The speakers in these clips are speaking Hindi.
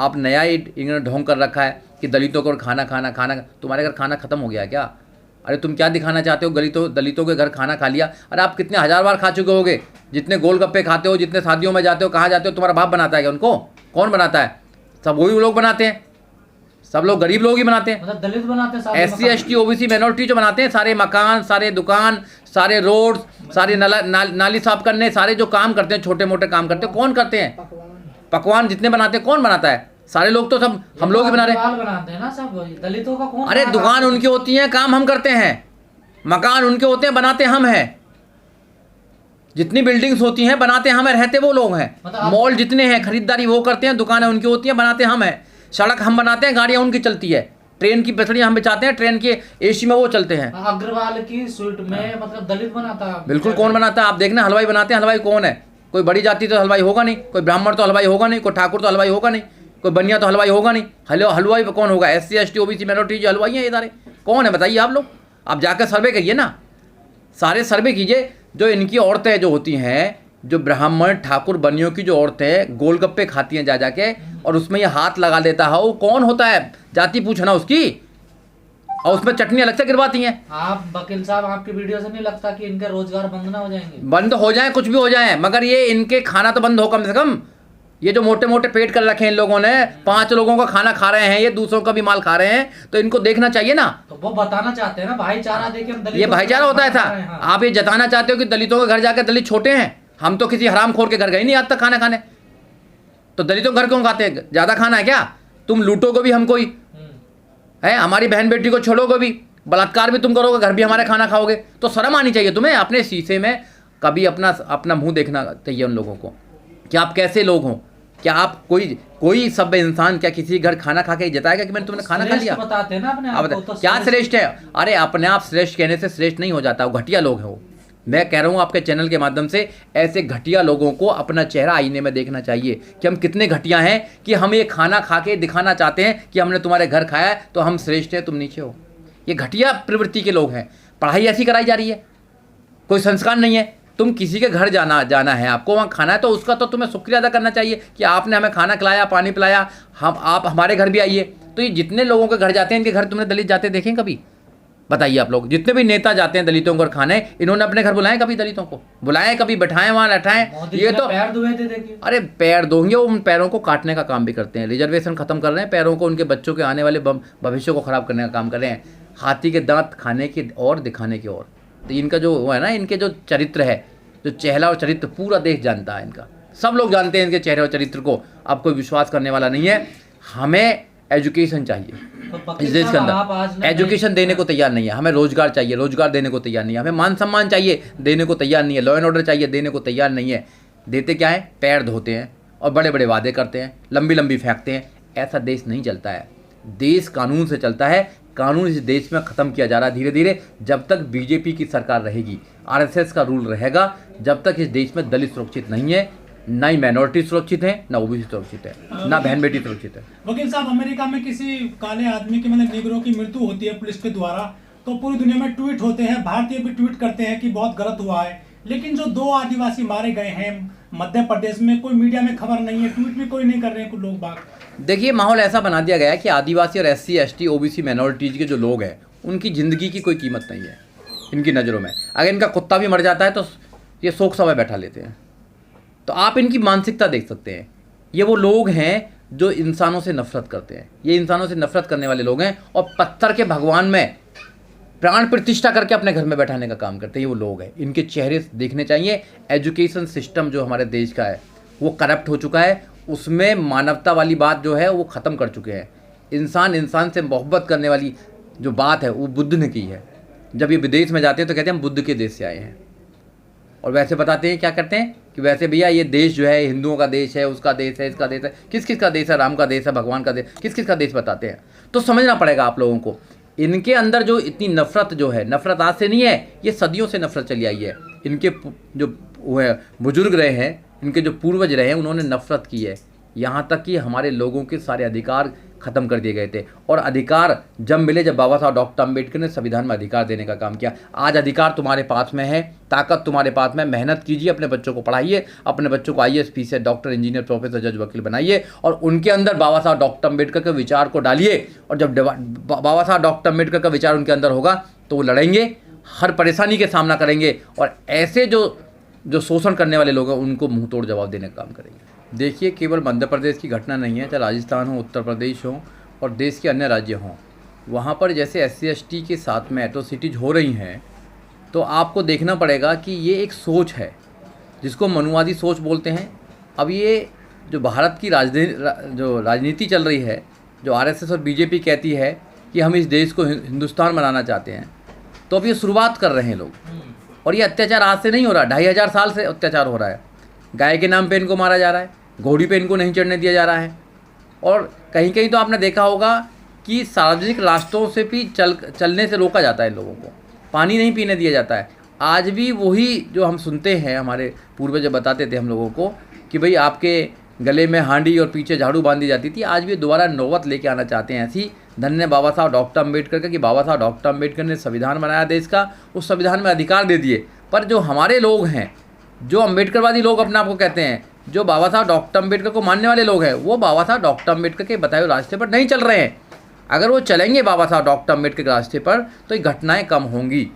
आप नया ही इन्होंने ढोंग कर रखा है कि दलितों को खाना खाना खाना। तुम्हारे घर खाना खत्म हो गया क्या? अरे तुम क्या दिखाना चाहते हो? दलितों के घर खाना खा लिया। अरे आप कितने हज़ार बार खा चुके होगे, जितने गोलगप्पे खाते हो, जितने शादियों में जाते हो, कहाँ जाते हो, तुम्हारा बाप बनाता है क्या उनको? कौन बनाता है? सब वही लोग बनाते हैं, सब लोग गरीब लोग ही बनाते हैं, मतलब दलित बनाते हैं, SC ST OBC माइनॉरिटी जो बनाते हैं। सारे मकान, सारे दुकान, सारे रोड, सारे नाली साफ करने, सारे जो काम करते हैं, छोटे मोटे काम करते हैं, कौन करते हैं? पकवान जितने बनाते हैं कौन बनाता है? सारे लोग तो सब हम लोग ही बना रहे हैं। बनाते हैं ना सब, दलितों का कौन? अरे दुकान उनकी होती है, काम हम करते हैं। मकान उनके होते हैं, बनाते हम हैं। जितनी बिल्डिंग्स होती हैं बनाते हम हैं, रहते वो लोग हैं। मॉल जितने हैं, खरीदारी वो करते हैं, दुकानें उनकी होती हैं, बनाते हम हैं। सड़क हम बनाते हैं, गाड़ियाँ उनकी चलती है। ट्रेन की पटरियाँ हम बिछाते हैं, ट्रेन के AC में वो चलते हैं। अग्रवाल की स्वीट में मतलब दलित बनाता है? बिल्कुल, कौन बनाता है? आप देखना, हलवाई बनाते हैं। हलवाई कौन है? कोई बड़ी जाति तो हलवाई होगा नहीं, कोई ब्राह्मण तो हलवाई होगा नहीं, कोई ठाकुर तो हलवाई होगा नहीं, कोई बनिया तो हलवाई होगा नहीं। हलवाई कौन होगा? SC ST OBC माइनॉरिटी जो हलवाई हैं इधर कौन है बताइए आप लोग? आप जाकर सर्वे करिए ना, सारे सर्वे कीजिए। जो इनकी औरतें जो होती हैं, जो ब्राह्मण ठाकुर बनियों की जो औरतें गोलगप्पे खाती हैं जा जाके, और उसमें ये हाथ लगा देता है, वो कौन होता है? जाति पूछना उसकी, और उसमें चटनी अलग से गिरवाती हैं। आप वकील साहब, आपकी वीडियो से नहीं लगता कि इनके रोजगार बंद ना हो जाएंगे? बंद हो जाए, कुछ भी हो जाए, मगर ये इनके खाना तो बंद हो कम से कम। ये जो मोटे मोटे पेट कर रखे हैं इन लोगों ने, 5 लोगों का खाना खा रहे हैं, ये दूसरों का भी माल खा रहे हैं, तो इनको देखना चाहिए ना। तो वो बताना चाहते हैं ना, भाईचारा देखिए हम दलितों, ये भाईचारा होता है था। हाँ। आप ये जताना चाहते हो कि दलितों के घर जाकर दलित छोटे हैं। हम तो किसी हरामखोर के घर गए नहीं आज तक खाना खाने, तो दलितों के घर क्यों खाते हैं? ज्यादा खाना है क्या? तुम लूटोगे भी हमको ही है, हमारी बहन बेटी को छोड़ोगे भी, बलात्कार भी तुम करोगे, घर भी हमारे खाना खाओगे, तो शर्म आनी चाहिए तुम्हें। अपने शीशे में कभी अपना मुंह देखना चाहिए उन लोगों को कि आप कैसे लोग हो। क्या आप कोई सभ्य इंसान क्या किसी घर खाना खा के जताएगा कि मैंने तुमने खाना खा लिया? बताते हैं ना अपने आप को, तो क्या श्रेष्ठ है? अरे अपने आप श्रेष्ठ कहने से श्रेष्ठ नहीं हो जाता, वो घटिया लोग हैं वो। मैं कह रहा हूँ आपके चैनल के माध्यम से, ऐसे घटिया लोगों को अपना चेहरा आईने में देखना चाहिए कि हम कितने घटिया हैं, कि हम ये खाना खा के दिखाना चाहते हैं कि हमने तुम्हारे घर खाया है तो हम श्रेष्ठ हैं, तुम नीचे हो। ये घटिया प्रवृत्ति के लोग हैं। पढ़ाई ऐसी कराई जा रही है, कोई संस्कार नहीं है। तुम किसी के घर जाना है, आपको वहाँ खाना है, तो उसका तो तुम्हें शुक्रिया अदा करना चाहिए कि आपने हमें खाना खिलाया, पानी पिलाया, आप हमारे घर भी आइए। तो ये जितने लोगों के घर जाते हैं, इनके घर तुमने दलित जाते देखें कभी? बताइए आप लोग। जितने भी नेता जाते हैं दलितों को खाने, इन्होंने अपने घर बुलाए कभी? दलितों को बुलाएं कभी? बैठाएं वहाँ, बैठाएं? ये तो पैर धोए थे देखिए। अरे पैर धोएंगे, वो उन पैरों को काटने का काम भी करते हैं। रिजर्वेशन खत्म कर रहे हैं, पैरों को, उनके बच्चों के आने वाले भविष्य को खराब करने का काम कर रहे हैं। हाथी के दांत खाने की और दिखाने की और। तो इनका जो वो है ना, इनके जो चरित्र है, जो चेहरा और चरित्र पूरा देश जानता है इनका, सब लोग जानते हैं इनके चेहरे और चरित्र को। अब कोई विश्वास करने वाला नहीं है। हमें एजुकेशन चाहिए इस देश के अंदर, एजुकेशन देने को तैयार नहीं है। हमें रोजगार चाहिए, रोजगार देने को तैयार नहीं है। हमें मान सम्मान चाहिए, देने को तैयार नहीं है। लॉ एंड ऑर्डर चाहिए, देने को तैयार नहीं है। देते क्या है? पैर धोते हैं और बड़े बड़े वादे करते हैं, लंबी लंबी फेंकते हैं। ऐसा देश नहीं चलता है। देश कानून से चलता है। कानून इस देश में ख़त्म किया जा रहा है धीरे धीरे। जब तक बीजेपी की सरकार रहेगी, RSS का रूल रहेगा, जब तक इस देश में दलित सुरक्षित नहीं है, ना ही माइनॉरिटी सुरक्षित है, ना OBC सुरक्षित है, ना बहन बेटी सुरक्षित है। वकील साहब, अमेरिका में किसी काले आदमी की मतलब निगरों की मृत्यु होती है पुलिस के द्वारा, तो पूरी दुनिया में ट्वीट होते हैं, भारतीय भी ट्वीट करते हैं कि बहुत गलत हुआ है। लेकिन जो 2 आदिवासी मारे गए हैं मध्य प्रदेश में, कोई मीडिया में खबर नहीं है, ट्वीट भी कोई नहीं कर रहे हैं कुछ लोग बाग। देखिए, माहौल ऐसा बना दिया गया है कि आदिवासी और SC ST OBC माइनॉरिटीज़ के जो लोग हैं, उनकी ज़िंदगी की कोई कीमत नहीं है इनकी नज़रों में। अगर इनका कुत्ता भी मर जाता है तो ये शोक सभा बैठा लेते हैं। तो आप इनकी मानसिकता देख सकते हैं। ये वो लोग हैं जो इंसानों से नफरत करते हैं। ये इंसानों से नफरत करने वाले लोग हैं और पत्थर के भगवान में प्राण प्रतिष्ठा करके अपने घर में बैठाने का काम करते हैं। ये वो लोग हैं, इनके चेहरे देखने चाहिए। एजुकेशन सिस्टम जो हमारे देश का है वो करप्ट हो चुका है। उसमें मानवता वाली बात जो है वो ख़त्म कर चुके हैं। इंसान से मोहब्बत करने वाली जो बात है वो बुद्ध ने की है। जब ये विदेश में जाते हैं तो कहते हैं हम बुद्ध के देश से आए हैं, और वैसे बताते हैं क्या करते हैं कि वैसे भैया ये देश जो है हिंदुओं का देश है, उसका देश है, इसका देश है, किस किस का देश है, राम का देश है, भगवान का देश, किस किस का देश बताते हैं। तो समझना पड़ेगा आप लोगों को, इनके अंदर जो इतनी नफरत जो है, नफरत आज से नहीं है, ये सदियों से नफरत चली आई है। इनके जो वो है बुजुर्ग रहे हैं, इनके जो पूर्वज रहे हैं, उन्होंने नफरत की है यहाँ तक कि हमारे लोगों के सारे अधिकार खत्म कर दिए गए थे। और अधिकार जब मिले जब बाबा साहब डॉक्टर अम्बेडकर ने संविधान में अधिकार देने का काम किया। आज अधिकार तुम्हारे पास में है, ताकत तुम्हारे पास में, मेहनत कीजिए, अपने बच्चों को पढ़ाइए, अपने बच्चों को IAS PCS doctor engineer professor जज वकील बनाइए और उनके अंदर बाबा साहब डॉक्टर अम्बेडकर के विचार को डालिए। और जब बाबा साहब डॉक्टर अम्बेडकर का विचार उनके अंदर होगा तो वो लड़ेंगे, हर परेशानी के सामना करेंगे और ऐसे जो शोषण करने वाले लोग हैं उनको मुंह तोड़ जवाब देने का काम करेंगे। देखिए, केवल मध्य प्रदेश की घटना नहीं है, चाहे राजस्थान हो, उत्तर प्रदेश हो और देश के अन्य राज्य हों, वहाँ पर जैसे SC ST के साथ में एट्रोसिटीज हो रही हैं, तो आपको देखना पड़ेगा कि ये एक सोच है जिसको मनुवादी सोच बोलते हैं। अब ये जो भारत की राजनीति चल रही है, जो RSS और BJP कहती है कि हम इस देश को हिंदुस्तान बनाना चाहते हैं, तो अब ये शुरुआत कर रहे हैं लोग। और ये अत्याचार आज से नहीं हो रहा, 2500 साल से अत्याचार हो रहा है। गाय के नाम पे इनको मारा जा रहा है, घोड़ी पे इनको नहीं चढ़ने दिया जा रहा है। और कहीं कहीं तो आपने देखा होगा कि सार्वजनिक रास्तों से भी चलने से रोका जाता है इन लोगों को, पानी नहीं पीने दिया जाता है। आज भी वही जो हम सुनते हैं, हमारे पूर्वज बताते थे हम लोगों को कि भाई आपके गले में हांडी और पीछे झाड़ू बांधी जाती थी, आज भी दोबारा नौबत लेके आना चाहते हैं। ऐसी धन्य बाबा साहब डॉक्टर अम्बेडकर का कि बाबा साहब डॉक्टर अम्बेडकर ने संविधान बनाया देश का, उस संविधान में अधिकार दे दिए। पर जो हमारे लोग हैं, जो अम्बेडकरवादी लोग अपने आप को कहते हैं, जो बाबा साहब डॉक्टर अम्बेडकर को मानने वाले लोग हैं, वो बाबा साहब डॉक्टर अम्बेडकर के बताए हुए रास्ते पर नहीं चल रहे हैं। अगर वो चलेंगे बाबा साहब डॉक्टर अम्बेडकर के रास्ते पर तो ये घटनाएं कम होंगी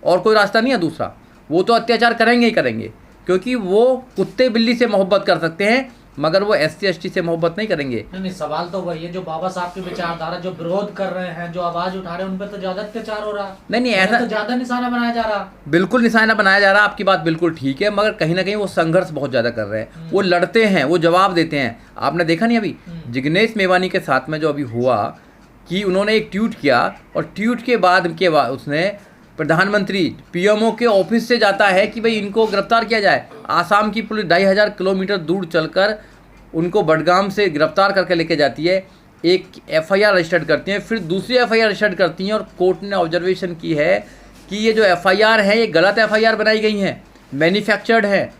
और कोई रास्ता नहीं है दूसरा। वो तो अत्याचार करेंगे ही करेंगे, क्योंकि वो कुत्ते बिल्ली से मोहब्बत कर सकते हैं मगर वो SC ST से मोहब्बत नहीं करेंगे। नहीं, सवाल तो वही है, जो बाबा साहब की विचारधारा जो विरोध कर रहे हैं, जो आवाज उठा रहे हैं, उन पर तो ज्यादा अत्याचार हो रहा। नहीं, ऐसा तो ज्यादा निशाना बनाया जा रहा। बिल्कुल निशाना बनाया जा रहा, आपकी बात बिल्कुल ठीक है, मगर कहीं ना कहीं वो संघर्ष बहुत ज़्यादा कर रहे हैं, वो लड़ते हैं, वो जवाब देते हैं। आपने देखा नहीं अभी जिग्नेश मेवानी के साथ में जो अभी हुआ कि उन्होंने एक ट्वीट किया और ट्वीट के बाद उसने प्रधानमंत्री PMO के ऑफिस से जाता है कि भाई इनको गिरफ्तार किया जाए। आसाम की पुलिस 2500 किलोमीटर दूर चलकर उनको बडगाम से गिरफ्तार करके लेके जाती है, एक FIR रजिस्टर्ड करती हैं, फिर दूसरी FIR रजिस्टर्ड करती हैं और कोर्ट ने ऑब्जर्वेशन की है कि ये जो FIR है ये गलत FIR बनाई गई हैं, मैन्युफैक्चर्ड है,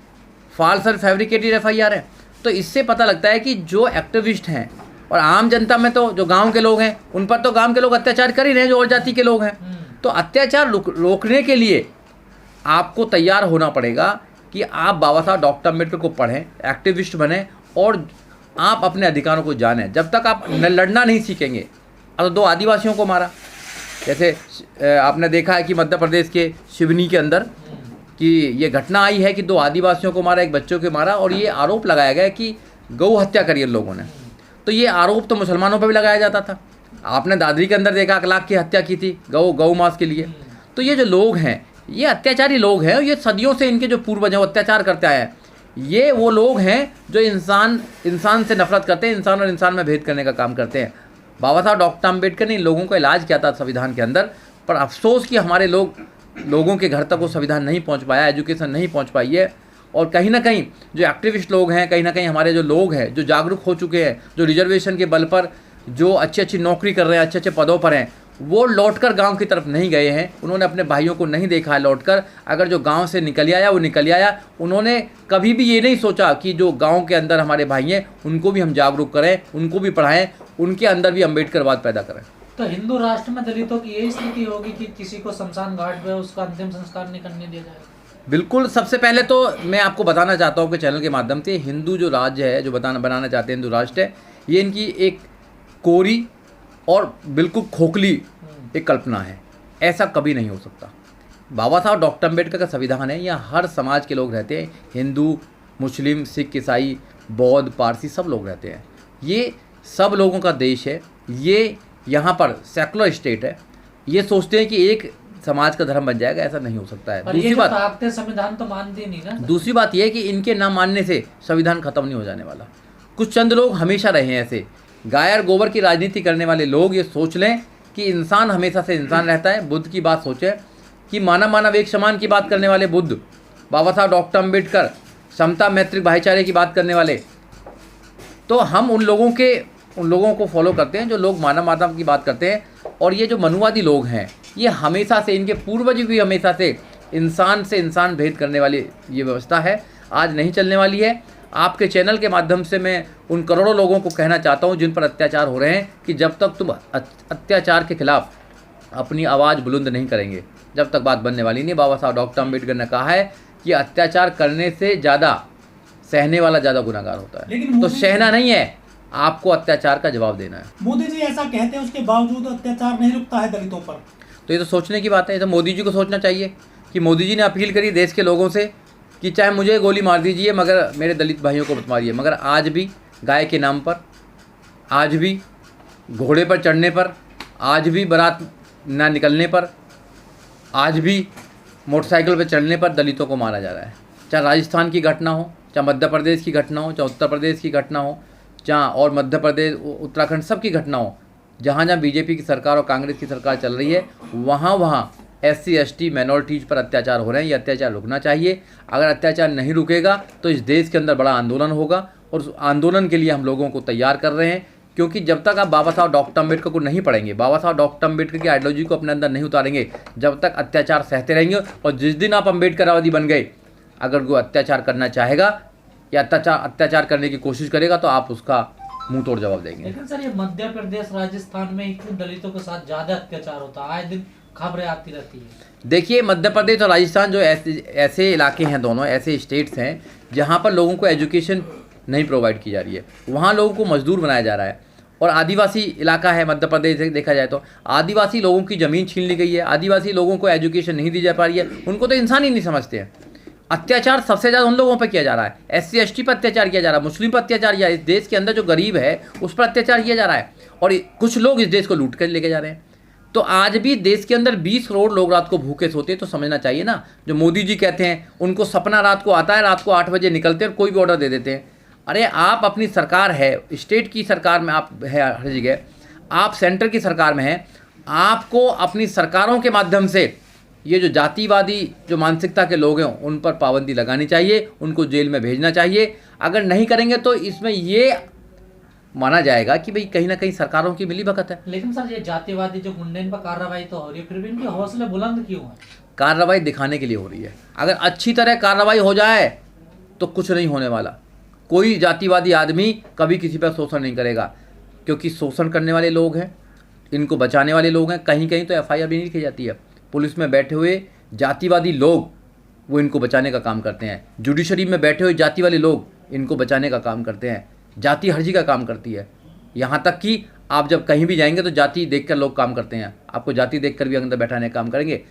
फॉल्स और फैब्रिकेटेड FIR है। तो इससे पता लगता है कि जो एक्टिविस्ट हैं और आम जनता में तो जो गाँव के लोग हैं उन पर तो गाँव के लोग अत्याचार कर ही रहे हैं, जो और जाति के लोग हैं। तो अत्याचार रोकने के लिए आपको तैयार होना पड़ेगा कि आप बाबा साहब डॉक्टर अम्बेडकर को पढ़ें, एक्टिविस्ट बने और आप अपने अधिकारों को जानें। जब तक आप लड़ना नहीं सीखेंगे। अब 2 आदिवासियों को मारा, जैसे आपने देखा है कि मध्य प्रदेश के सिवनी के अंदर कि ये घटना आई है कि 2 आदिवासियों को मारा, एक बच्चों को मारा और ये आरोप लगाया गया कि गौ हत्या करी है लोगों ने। तो ये आरोप तो मुसलमानों पर भी लगाया जाता था। आपने दादरी के अंदर देखा 1 लाख की हत्या की थी गौ मांस के लिए। तो ये जो लोग हैं ये अत्याचारी लोग हैं, ये सदियों से इनके जो पूर्वज हैं वो अत्याचार करते आए हैं। ये वो लोग हैं जो इंसान से नफरत करते हैं, इंसान और इंसान में भेद करने का काम करते हैं। बाबा साहब डॉक्टर अम्बेडकर ने इन लोगों का इलाज किया था संविधान के अंदर, पर अफसोस कि हमारे लोगों के घर तक वो संविधान नहीं पहुंच पाया, एजुकेशन नहीं पहुंच पाई है। और कहीं ना कहीं जो एक्टिविस्ट लोग हैं, कहीं ना कहीं हमारे जो लोग हैं जो जागरूक हो चुके हैं, जो रिजर्वेशन के बल पर जो अच्छी नौकरी कर रहे हैं, अच्छे पदों पर हैं, वो लौटकर गांव की तरफ नहीं गए हैं। उन्होंने अपने भाइयों को नहीं देखा है लौटकर। अगर जो गांव से निकल आया वो निकल आया। उन्होंने कभी भी ये नहीं सोचा कि जो गांव के अंदर हमारे भाई हैं उनको भी हम जागरूक करें, उनको भी पढ़ाएं, उनके अंदर भी अम्बेडकरवाद पैदा करें। तो हिंदू राष्ट्र में दलितों की यही स्थिति होगी कि किसी को शमशान घाट पे उसका अंतिम संस्कार नहीं करने दिया जाएगा? बिल्कुल। सबसे पहले तो मैं आपको बताना चाहता हूँ कि चैनल के माध्यम से हिंदू जो राज्य है, जो बनाना चाहते हैं हिंदू राष्ट्र है, ये इनकी एक कोरी और बिल्कुल खोखली एक कल्पना है। ऐसा कभी नहीं हो सकता। बाबा साहब डॉक्टर अम्बेडकर का संविधान है, यहाँ हर समाज के लोग रहते हैं, हिंदू, मुस्लिम, सिख, ईसाई, बौद्ध, पारसी सब लोग रहते हैं। ये सब लोगों का देश है। ये यहाँ पर सेकुलर स्टेट है। ये सोचते हैं कि एक समाज का धर्म बन जाएगा, ऐसा नहीं हो सकता है। दूसरी बात, संविधान तो मानते नहीं ना। दूसरी बात यह है कि इनके ना मानने से संविधान खत्म नहीं हो जाने वाला। कुछ चंद लोग हमेशा रहे हैं ऐसे गाय और गोबर की राजनीति करने वाले लोग। ये सोच लें कि इंसान हमेशा से इंसान रहता है। बुद्ध की बात सोचें कि मानव एक समान की बात करने वाले बुद्ध, बाबा साहब डॉक्टर अम्बेडकर समता, मैत्री, भाईचारे की बात करने वाले। तो हम उन लोगों को फॉलो करते हैं जो लोग मानव की बात करते हैं। और ये जो मनुवादी लोग हैं, ये हमेशा से, इनके पूर्वज भी हमेशा से इंसान भेद करने वाली ये व्यवस्था है, आज नहीं चलने वाली है। आपके चैनल के माध्यम से मैं उन करोड़ों लोगों को कहना चाहता हूँ जिन पर अत्याचार हो रहे हैं कि जब तक तुम अत्याचार के खिलाफ अपनी आवाज़ बुलंद नहीं करेंगे, जब तक बात बनने वाली नहीं। बाबा साहब डॉक्टर अम्बेडकर ने कहा है कि अत्याचार करने से ज़्यादा सहने वाला ज़्यादा गुनहगार होता है। लेकिन तो सहना नहीं है, आपको अत्याचार का जवाब देना है। मोदी जी ऐसा कहते हैं, उसके बावजूद अत्याचार नहीं रुकता है दलितों पर। तो ये तो सोचने की बात है। ये तो मोदी जी को सोचना चाहिए कि मोदी जी ने अपील करी देश के लोगों से कि चाहे मुझे गोली मार दीजिए मगर मेरे दलित भाइयों को मत मारिए। मगर आज भी गाय के नाम पर, आज भी घोड़े पर चढ़ने पर, आज भी बारात ना निकलने पर, आज भी मोटरसाइकिल पर चढ़ने पर दलितों को मारा जा रहा है। चाहे राजस्थान की घटना हो, चाहे मध्य प्रदेश की घटना हो, चाहे उत्तर प्रदेश की घटना हो, चाहे और मध्य प्रदेश, उत्तराखंड, सब की घटना हो। जहाँ जहाँ बीजेपी की सरकार और कांग्रेस की सरकार चल रही है, वहाँ SC ST माइनॉरिटीज़ पर अत्याचार हो रहे हैं। ये अत्याचार रुकना चाहिए। अगर अत्याचार नहीं रुकेगा तो इस देश के अंदर बड़ा आंदोलन होगा और उस आंदोलन के लिए हम लोगों को तैयार कर रहे हैं। क्योंकि जब तक आप बाबा साहब डॉक्टर अम्बेडकर को नहीं पढ़ेंगे, बाबा साहब डॉक्टर अम्बेडकर की आइडियोलॉजी को अपने अंदर नहीं उतारेंगे, जब तक अत्याचार सहते रहेंगे। और जिस दिन आप अम्बेडकरवादी बन गए, अगर वो अत्याचार करना चाहेगा या अत्याचार करने की कोशिश करेगा तो आप उसका मुंह तोड़ जवाब देंगे। लेकिन सर ये मध्य प्रदेश राजस्थान में क्यों दलितों के साथ ज्यादा अत्याचार होता है? आए दिन खबरें आती रहती है। देखिए, मध्य प्रदेश और राजस्थान जो ऐसे इलाके हैं, दोनों ऐसे स्टेट्स हैं जहाँ पर लोगों को एजुकेशन नहीं प्रोवाइड की जा रही है। वहाँ लोगों को मजदूर बनाया जा रहा है। और आदिवासी इलाका है मध्य प्रदेश, देखा जाए तो आदिवासी लोगों की ज़मीन छीन ली गई है। आदिवासी लोगों को एजुकेशन नहीं दी जा पा रही है। उनको तो इंसान ही नहीं समझते हैं। अत्याचार सबसे ज़्यादा उन लोगों पर किया जा रहा है। SC ST पर अत्याचार किया जा रहा है, मुस्लिम पर अत्याचार किया, इस देश के अंदर जो गरीब है उस पर अत्याचार किया जा रहा है। और कुछ लोग इस देश को लूट कर लेके जा रहे हैं। तो आज भी देश के अंदर 20 करोड़ लोग रात को भूखे सोते हैं। तो समझना चाहिए ना, जो मोदी जी कहते हैं उनको सपना रात को आता है, रात को 8 बजे निकलते हैं और कोई भी ऑर्डर दे देते हैं। अरे आप अपनी सरकार है, स्टेट की सरकार में आप है, हर जगह आप सेंटर की सरकार में हैं। आपको अपनी सरकारों के माध्यम से ये जो जातिवादी जो मानसिकता के लोग हैं उन पर पाबंदी लगानी चाहिए, उनको जेल में भेजना चाहिए। अगर नहीं करेंगे तो इसमें ये माना जाएगा कि भाई कहीं ना कहीं सरकारों की मिलीभगत है। लेकिन सर ये जातिवादी जो गुंडे इन पर कार्रवाई तो हो रही है, फिर भी इनके हौसले बुलंद क्यों है? कार्रवाई दिखाने के लिए हो रही है। अगर अच्छी तरह कार्रवाई हो जाए तो कुछ नहीं होने वाला। कोई जातिवादी आदमी कभी किसी पर शोषण नहीं करेगा, क्योंकि शोषण करने वाले लोग हैं, इनको बचाने वाले लोग हैं। कहीं कहीं तो FIR भी नहीं लिखी जाती है। पुलिस में बैठे हुए जातिवादी लोग वो इनको बचाने का काम करते हैं। जुडिशरी में बैठे हुए जाति वाले लोग इनको बचाने का काम करते हैं। जाति हर्जी का काम करती है। यहाँ तक कि आप जब कहीं भी जाएंगे तो जाति देखकर लोग काम करते हैं। आपको जाति देखकर भी अंदर बैठाने का काम करेंगे।